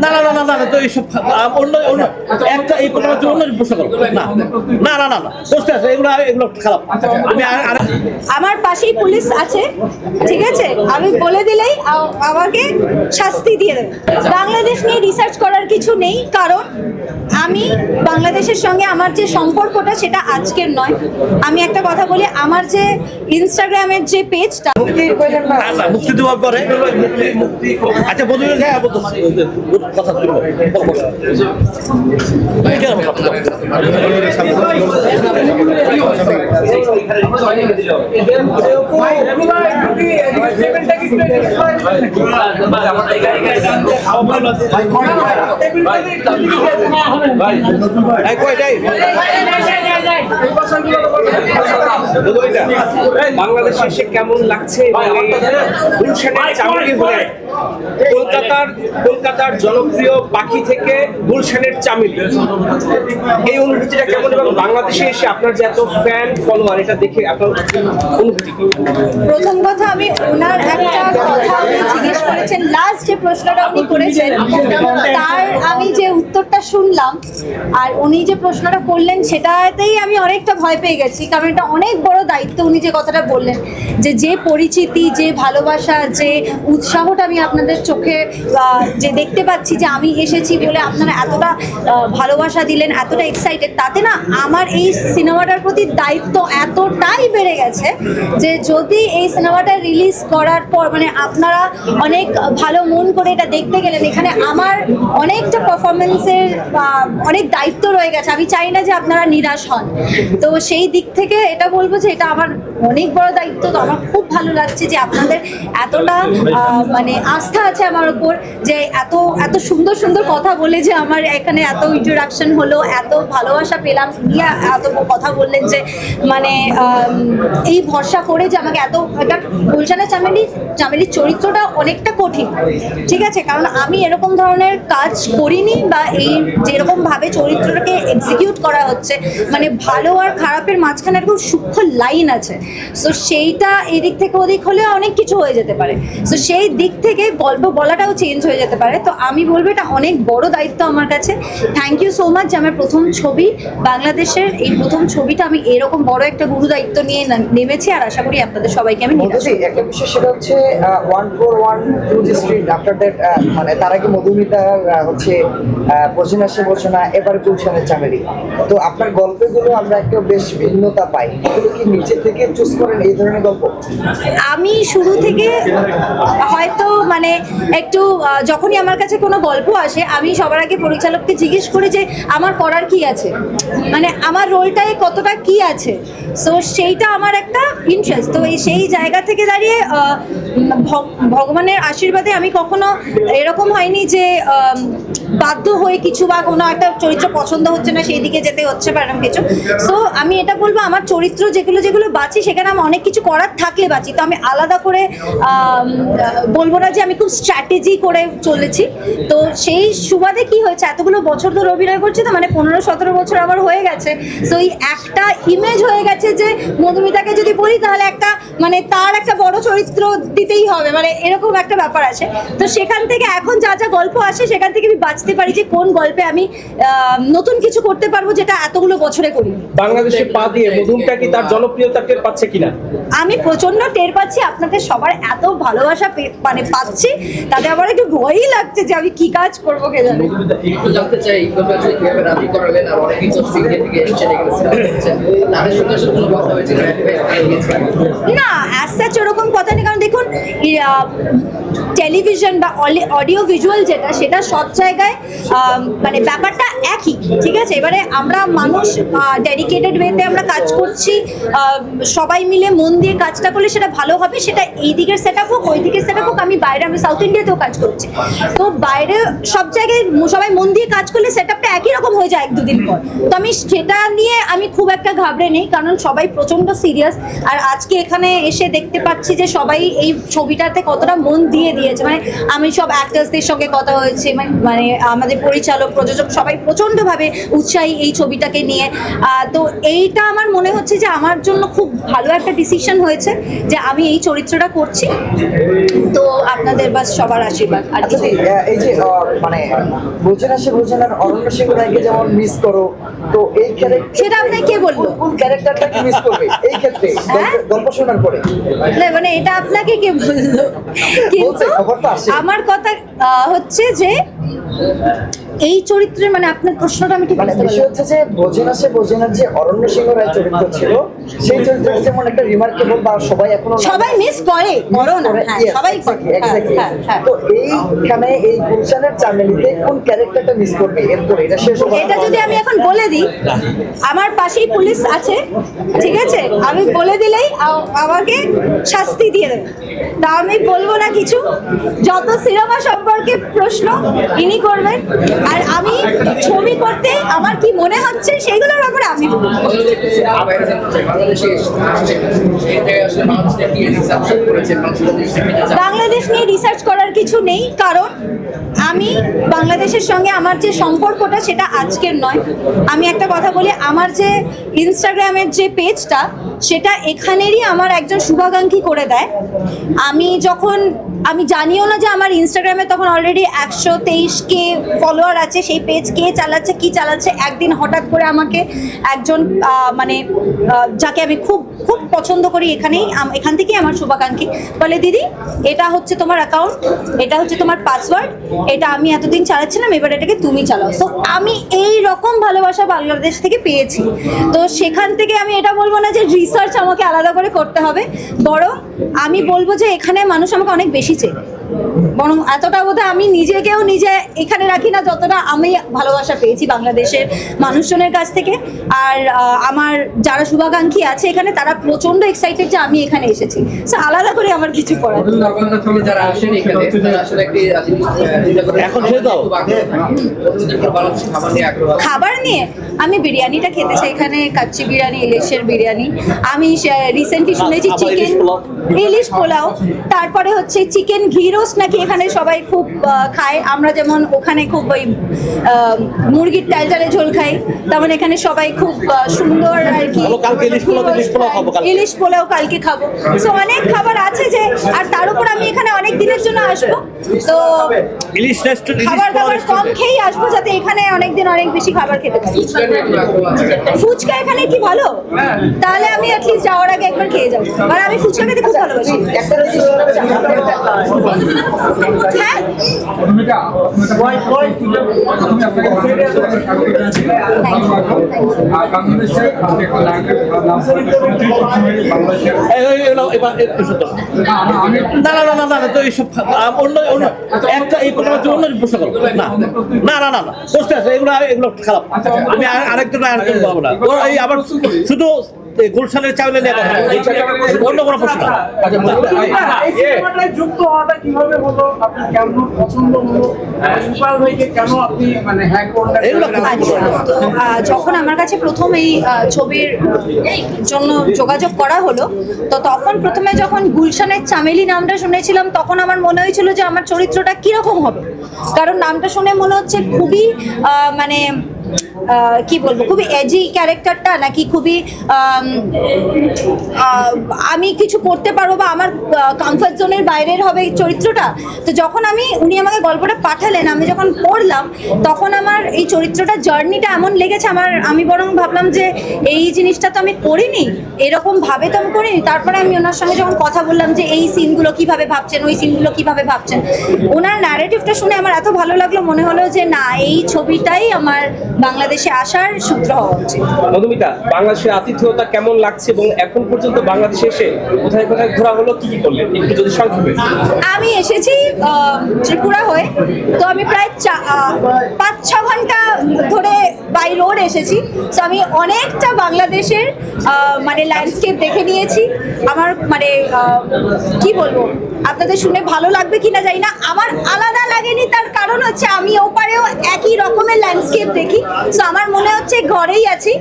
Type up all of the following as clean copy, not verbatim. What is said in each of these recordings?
না না না না না তো এইসব অন্য অন্য একটা এই প্রশ্ন প্রশ্ন করো না না না না না প্রশ্ন আছে এগুলো এগুলো খারাপ। আমি আমার পাশেই পুলিশ আছে, ঠিক আছে, আমি বলে দিলেই আমাকে শাস্তি দিয়ে দেবে। বাংলাদেশ নিয়ে রিসার্চ করার কিছু নেই, কারণ আমি বাংলাদেশের সঙ্গে আমার যে সম্পর্কটা সেটা আজকের নয়। আমি একটা কথা বলি, আমার যে ইনস্টাগ্রামের যে পেজটা মুক্তি দেওয়ার পরে আচ্ছা বলুন কথা বাংলাদেশে এসে কেমন লাগছে? কলকাতার জনপ্রিয় পাখি থেকে গুলশানের চামেলি, এই অনুভূতিটা কেমন এবং বাংলাদেশে এসে আপনার যে এত ফ্যান ফলোয়ার এটা দেখে আপনার অনুভূতি? প্রথম কথা, আমি ওনার একটা কথা আপনি জিজ্ঞেস করেছেন, লাস্ট যে প্রশ্নটা উনি করেছেন তার আমি যে উত্তরটা শুনলাম আর উনি যে প্রশ্নটা করলেন সেটাতেই আমি অনেকটা ভয় পেয়ে গেছি, কারণ এটা অনেক বড় দায়িত্ব। উনি যে কথাটা বললেন যে পরিচিতি, যে ভালোবাসা, যে উৎসাহটা আমি আপনাদের চোখে যে দেখতে পাচ্ছি যে আমি এসেছি বলে আপনারা এতটা ভালোবাসা দিলেন, এতটা এক্সাইটেড, তাতে না আমার এই সিনেমাটার প্রতি দায়িত্ব এতটাই বেড়ে গেছে যে যদি এই সিনেমাটা রিলিজ করার পর মানে আপনারা অনেক ভালো মন করে এটা দেখতে গেলেন, এখানে আমার অনেকটা পারফরমেন্সের অনেক দায়িত্ব রয়ে গেছে। আমি চাই না যে আপনারা নিরাশ হন, তো সেই দিক থেকে এটা বলবো যে এটা আমার অনেক বড় দায়িত্ব। তো আমার খুব ভালো লাগছে যে আপনাদের এতটা মানে আস্থা আছে আমার উপর, যে এত এত সুন্দর সুন্দর কথা বলে যে আমার এখানে এত ইন্ট্রোডাকশন হলো, এত ভালোবাসা পেলাম, এত কথা বললেন যে মানে এই ভরসা করে যে আমাকে এত গুলশানের চামেলির চরিত্রটা অনেকটা কঠিন, ঠিক আছে, কারণ আমি এরকম ধরনের কাজ করিনি বা এই যেরকম ভাবে চরিত্রটাকে এক্সিকিউট করা হচ্ছে মানে ভালো আর খারাপের মাঝখানে খুব সূক্ষ্ম লাইন আছে। সো সেইটা এদিক থেকে ওদিক হলে অনেক কিছু হয়ে যেতে পারে, সো সেই দিক থেকে গল্প বলাটাও চেঞ্জ হয়ে যেতে পারে। তো আমি বলবো এটা অনেক বড় দায়িত্ব আমার কাছে। থ্যাংক ইউ সো মাচ যে আমার প্রথম ছবি, বাংলাদেশের এই প্রথম ছবিটা আমি এরকম বড় একটা গুরু দায়িত্ব নিয়ে নেমেছি, আর আশা করি আপনাদের সবাইকে আমি একটা বিষয় সেটা হচ্ছে 141 স্ট্রিট আফটার দ্যাট, মানে তার আগে মধুমিতা হচ্ছে বোঝনা সে বোঝনা, এবার গুলশানের চামেলি। তো আপনার গল্পগুলো আমরা একটা বেশ ভিন্নতা পাই, এগুলো কি নিচে থেকে চুজ করেন এই ধরনের গল্প? আমি শুরু থেকে হয়তো মানে একটু যখনই আমার কাছে কোনো গল্প আসে আমি সবার আগে পরিচালককে জিজ্ঞেস করি যে আমার করার কি আছে, মানে আমার রোলটায় কতটা কি আছে, সো সেইটা আমার একটা ইন্টারেস্ট। তো সেই জায়গা থেকে দাঁড়িয়ে ভগবানের আশীর্বাদে আমি কখনো এরকম হয়নি যে বাধ্য হয়ে কিছু বা কোনো একটা চরিত্র পছন্দ হচ্ছে না সেই দিকে যেতে হচ্ছে বা এরকম কিছু। সো আমি এটা বলবো আমার চরিত্র যেগুলো বাঁচি সেখানে আমি অনেক কিছু করার থাকলে বাঁচি, তো আমি আলাদা করে বলবো না যে আমি খুব স্ট্র্যাটেজি করে চলেছি। তো সেই সুবাদে কি হয়েছে, এতগুলো বছর ধরে অভিনয় করছি, তো মানে 15-17 বছর আমার হয়ে গেছে। সো এই একটা ইমেজ হয়ে গেছে যে মধুমিতাকে যদি বলি তাহলে একটা মানে তার একটা বড় চরিত্র দিতেই হবে, মানে এরকম একটা ব্যাপার আছে। তো সেখান থেকে এখন যা যা গল্প আসে সেখান থেকে আমি বাঁচতে পারি যে কোন গল্পে আমি নতুন কিছু করতে পারবো যেটা এতগুলো বছরে করি। বাংলাদেশে পা দিয়ে মধুমিতা কি তার জনপ্রিয়তা টের পাচ্ছে কিনা? আমি প্রচন্ড টের পাচ্ছি, আপনাদের সবার এত ভালোবাসা মানে পাচ্ছি, তাতে আমার একটু ভয়ই লাগছে যে আমি কি কাজ করবো কে জানে। একটু জানতে চাই কিভাবে রাজি করালেন, আর অনেকেই তো সিঙ্গে থেকে এসেছেন এখানে তাদের সঙ্গে কোনো কথা হয়েছে না? অ্যাজ সাচ ওরকম কথা নেই, কারণ দেখুন টেলিভিশন বা অডিও ভিজুয়াল যেটা সেটা সব জায়গায় মানে ব্যাপারটা একই, ঠিক আছে। এবারে আমরা মানুষ ডেডিকেটেড ওয়েতে আমরা কাজ করছি, সবাই মিলে মন দিয়ে কাজটা করলে সেটা ভালো হবে, সেটা এই দিকের সেট আপ হোক ওই দিকের সেট আপ হোক। আমি বাইরে, আমি সাউথ ইন্ডিয়াতেও কাজ করছি, তো বাইরে সব জায়গায় সবাই মন দিয়ে কাজ করলে সেট আপটা একই রকম হয়ে যায় 1-2 দিন পর। তো আমি সেটা নিয়ে আমি খুব একটা ঘাবড়ে নেই, কারণ সবাই প্রচণ্ড সিরিয়াস। আর আজকে এখানে এসে দেখতে পাচ্ছি যে সবাই এই ছবিটাতে কতটা মন দিয়ে দিয়েছে। হয়েছে, মানে আমি সব অ্যাক্টার্সদের সঙ্গে কথা হয়েছে, মানে আমাদের পরিচালক প্রযোজক সবাই প্রচণ্ডভাবে উৎসাহী এই ছবিটাকে নিয়ে। তো এইটা আমার মনে হচ্ছে যে আমার জন্য খুব ভালো একটা ডিসিশন হয়েছে যে আমি এই চরিত্রটা করছি। তো আপনাদের বাস সবার আশীর্বাদ আর আচ্ছা, কি। এই যে মানে বোঝে না সে বোঝে না অরণ্য সিংহ রায়কে যেমন মিস করো, তো এই ক্যারেক্টার সেটা আপনাকে কে বললো? কোন ক্যারেক্টারটাকে মিস করবে এই ক্ষেত্রে হ্যাঁ? গল্প শোনার পরে? না, মানে এটা আপনাকে কে বললো? কিন্তু বলতে খবর তো আসে। আমার কথা হচ্ছে যে এই চরিত্রের, মানে আপনার প্রশ্নটা আমি ঠিক মানে বুঝতে বিষয় পারলাম। হচ্ছে যে বোঝে না সে বোঝে না যে অরণ্য সিংহ রায় চরিত্র ছিল, সেই চরিত্রটা যেমন একটা রিমার্কেবল বা সবাই এখনো সবাই মিস করে, করো না, হ্যাঁ, Yes, সবাই করে। exactly, exactly. হ্যাঁ, হ্যাঁ, হ্যাঁ। তো এইখানে এই গুলশানের চামেলিতে কোন ক্যারেক্টারটা মিস করবে এরপরে এটা শেষ হবে? এটা যদি আমি এখন বলে দিই, আমার পাশেই পুলিশ আছে, ঠিক আছে, আমি বলে দিলেই আমাকে শাস্তি দিয়ে দেবে। তা আমি বলবো না কিছু, যত সিনেমা সম্পর্কে প্রশ্ন ইনি করবেন, আর আমি ছবি করতে আমার কি মনে হচ্ছে সেইগুলোর ব্যাপারে আমি বলবো। বাংলাদেশে আসছে, সেই জায়গায় আসলে মানুষটা কি রিসেপশন করেছে, মানুষটা বাংলাদেশ নিয়ে রিসার্চ করার কিছু নেই, কারণ আমি বাংলাদেশের সঙ্গে আমার যে সম্পর্কটা সেটা আজকের নয়। আমি একটা কথা বলি, আমার যে ইনস্টাগ্রামের যে পেজটা সেটা এখানেরই আমার একজন শুভাকাঙ্ক্ষী করে দেয়। আমি জানিও না যে আমার ইনস্টাগ্রামে তখন অলরেডি 123K ফলোয়ার আছে, সেই পেজ কে চালাচ্ছে কি চালাচ্ছে, একদিন হঠাৎ করে আমাকে একজন যাকে আমি খুব খুব পছন্দ করি এখান থেকেই আমার শুভাকাঙ্ক্ষী বলে, দিদি এটা হচ্ছে তোমার অ্যাকাউন্ট, এটা হচ্ছে তোমার পাসওয়ার্ড, এটা আমি এতদিন চালাচ্ছিলাম, এবার এটাকে তুমি চালাও। সো আমি এই রকম ভালোবাসা বাংলাদেশ থেকে পেয়েছি। তো সেখান থেকে আমি এটা বলবো না যে রিসার্চ আমাকে আলাদা করে করতে হবে, বরং আমি বলবো যে এখানে মানুষ আমাকে অনেক বেশি চেনে, বরং এতটা বোধহয় আমি নিজেকেও নিজে এখানে রাখি না যতটা আমি ভালোবাসা পেয়েছি বাংলাদেশের মানুষজনের কাছ থেকে। আর আমার যারা শুভাকাঙ্ক্ষী আছে এখানে, তারা প্রচন্ড এক্সাইটেড যে আমি এখানে এসেছি। সো আলাদা করে আমার কিছু করার নেই। যারা আসেন এখানে তারা আসলে একটি এখন ছেড়ে দাও। খাবার নিয়ে আগ্রহ। খাবার নিয়ে আমি বিরিয়ানিটা খেতে চাই, এখানে কাচ্চি বিরিয়ানি, ইলিশের বিরিয়ানি। আমি রিসেন্টলি শুনেছি আবার চিকেন ইলিশ পোলাও, তারপরে হচ্ছে চিকেন ঘি রোস্ট নাকি এখানে সবাই খুব খায়। আমরা যেমন ওখানে খুব ওই মুরগির টালটালে ঝোল খাই, তেমন এখানে সবাই খুব সুন্দর আর কি চলো, কালকে ইলিশ পোলাও খাবো কালকে। ইলিশ পোলাও কালকে খাবো। সো অনেক খাবার আছে যে, আর তার উপর আমি এখানে অনেক দিনের জন্য আসবো, তো ইলিশ রেস্টুরেন্ট খাবার দাবার কম খেয়েই আসবো যাতে এখানে অনেকদিন অনেক বেশি খাবার খেতে পারি। ফুচকা এখানে কি ভালো, তাহলে আমি অ্যাটলিস্ট যাওয়ার আগে একবার খেয়ে যাবো, কারণ আমি ফুচকা খেতে খুব ভালোবাসি। একটা জিনিস বলা হচ্ছে, হ্যাঁ, না না না না না তো এইসব অন্য একটা এই প্রশ্ন অন্য প্রশ্ন করো না না না না না প্রশ্ন আছে, এগুলো খারাপ। আমি আরেকজন বলবো না, এই আবার শুধু গুলশানের চাউলে নিয়ে কথা বলবো, অন্য কোনো প্রশ্ন না। এই সিনেমাটায় যুক্ত হওয়াটা কিভাবে হলো, আপনার কেমন পছন্দ হলো, সুপার ভাইকে কেন আপনি মানে হ্যাক করলেন? এগুলো আচ্ছা, তো যখন আমার কাছে প্রথম এই ছবির জন্য যোগাযোগ করা হলো, তো তখন প্রথমে যখন গুলশানের চামেলি নামটা শুনেছিলাম, তখন আমার মনে হয়েছিল যে আমার চরিত্রটা কিরকম হবে, কারণ নামটা শুনে মনে হচ্ছে খুবই মানে কি বলবো, খুবই এজি ক্যারেক্টারটা নাকি খুবই আমি কিছু করতে পারবো বা আমার কমফর্ট জোনের বাইরের হবে চরিত্রটা। তো যখন উনি আমাকে গল্পটা পাঠালেন, আমি যখন পড়লাম, তখন আমার এই চরিত্রটা জার্নিটা এমন লেগেছে আমি বরং ভাবলাম যে এই জিনিসটা তো আমি করিনি, এরকম ভাবে তো আমি করিনি। তারপরে আমি ওনার সঙ্গে যখন কথা বললাম যে এই সিনগুলো কিভাবে ভাবছেন, ওই সিনগুলো কিভাবে ভাবছেন, ওনার ন্যারেটিভটা শুনে আমার এত ভালো লাগলো, মনে হলো যে না, এই ছবিটাই আমার বাংলাদেশে আসার সূত্র হওয়া উচিত। মধুমিতা, বাংলাদেশের আতিথেয়তা কেমন লাগছে এবং এখন পর্যন্ত বাংলাদেশে এসে কোথায় কোথায় ঘোরা হলো, কি কি করলেন একটু যদি সংক্ষেপে? আমি এসেছি ত্রিপুরা হয়ে, তো আমি প্রায় 5-6 ঘন্টা ধরে বাই রোড এসেছি। তো আমি অনেকটা বাংলাদেশের মানে ল্যান্ডস্কেপ দেখে নিয়েছি। আমার মানে কি বলবো, আপনাদের শুনে ভালো লাগবে কিনা জানি না, আমার আলাদা লাগেনি, তার কারণ হচ্ছে আমি ওপারেও একই রকমের ল্যান্ডস্কেপ দেখি। তো আমার মনে হচ্ছে ঘরেই আছি,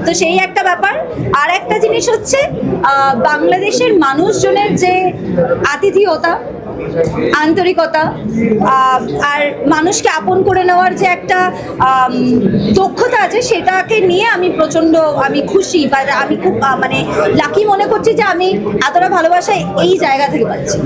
তো সেই একটা ব্যাপার। আর একটা জিনিস হচ্ছে বাংলাদেশের মানুষজনের যে আতিথেয়তা, আন্তরিকতা, আর মানুষকে আপন করে নেওয়ার যে একটা দক্ষতা আছে, সেটাকে নিয়ে আমি খুশি, বা আমি খুব মানে লাকি মনে করছি যে আমি এতটা ভালোবাসা এই জায়গা থেকে পাচ্ছি।